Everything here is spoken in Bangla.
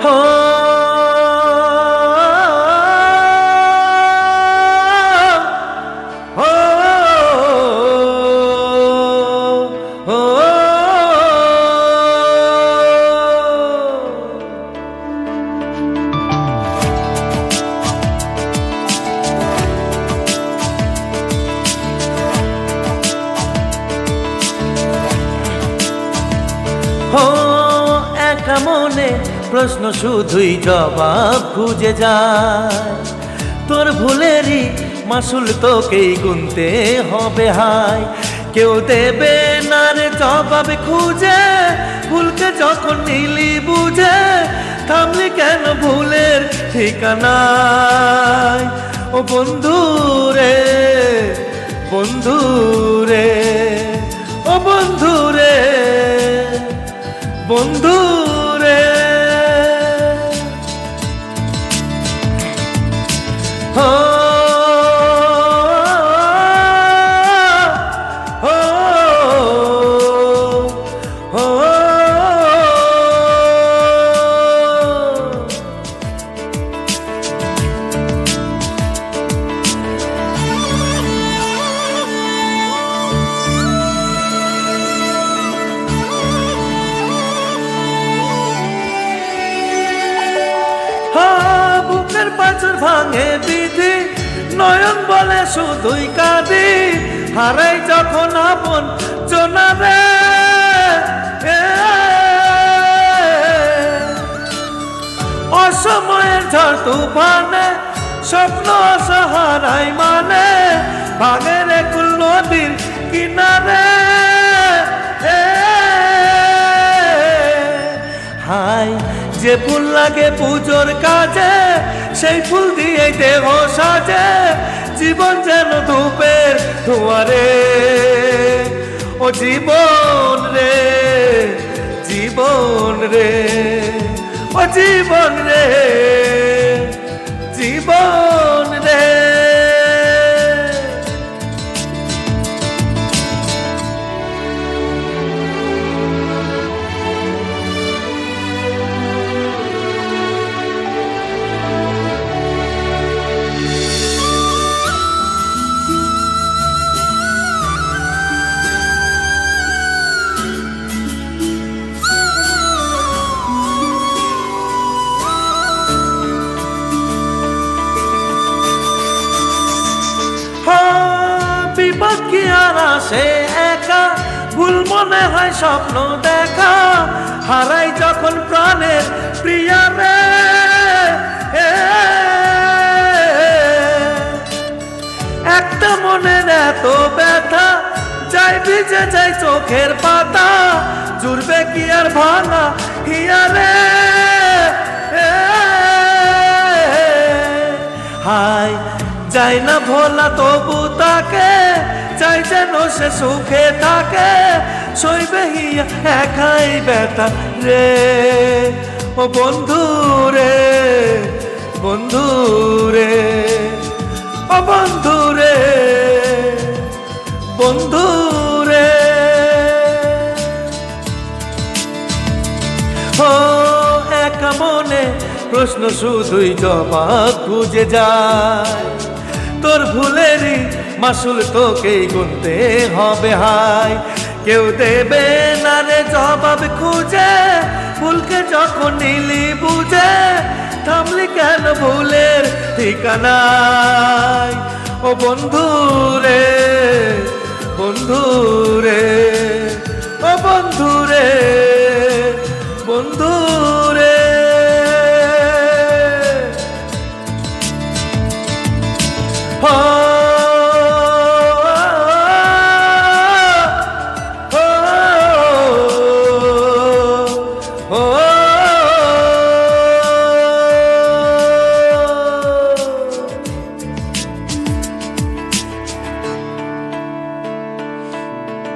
হো হো হো হো একা মনে প্রশ্ন শুধুই জবাব খুঁজে যায়। তোর ভুলেরই মাসুল তোকেই গুনতে হবে হায়। কেউ দেবে না রে জবাব খুঁজে, ভুলকে যখন নিলি বুঝে থামলি কেন ভুলের ঠিকানায়। ও বন্ধু রে, বন্ধু রে, ও বন্ধু রে, বন্ধু রে। হো হো হো বুকের পাঁচর ভাঙে বিধি, নয়ন বলে শুধুই কাঁদি। হারাই যখন আপন জনারে, অসময়ের ঝড় তুফানে স্বপ্ন অসহারাই মানে ভাঙের একুল নদীর কিনারে। হাই যে ফুল লাগে পুজোর কাজে, সেই ফুল দিয়ে দেহ সাজে। জীবন যেন ধূপের ধোয়ারে, ও জীবন রে, জীবন রে, ও জীবন রে, জীবন রে। বিপদ কি আর আসে একা, ভুল মনে হয় স্বপ্ন দেখা। হারাই যখন প্রাণের প্রিয়া রে, একটা মনের এত ব্যথা, যাই ভিজে যাই চোখের পাতা। জুড়বে কি আর ভাঙা হিয়ারে, হাই যাই না ভোলা তবু তাকে, চাই যেন সে সুখে থাকে। সইবে হিয়া একাই ব্যথা রে, ও বন্ধু রে, বন্ধু রে, ও বন্ধু রে, বন্ধু রে। ও একা মনে প্রশ্ন শুধুই জবাব খুঁজে যায়। তোর ভুলেরই মাসুল তোকেই গুনতে হবে হায়। কেউ দেবে না রে জবাব খুঁজে, ভুলকে যখন নিলি বুঝে থামলি কেন ভুলের ঠিকানায়। ও বন্ধু রে,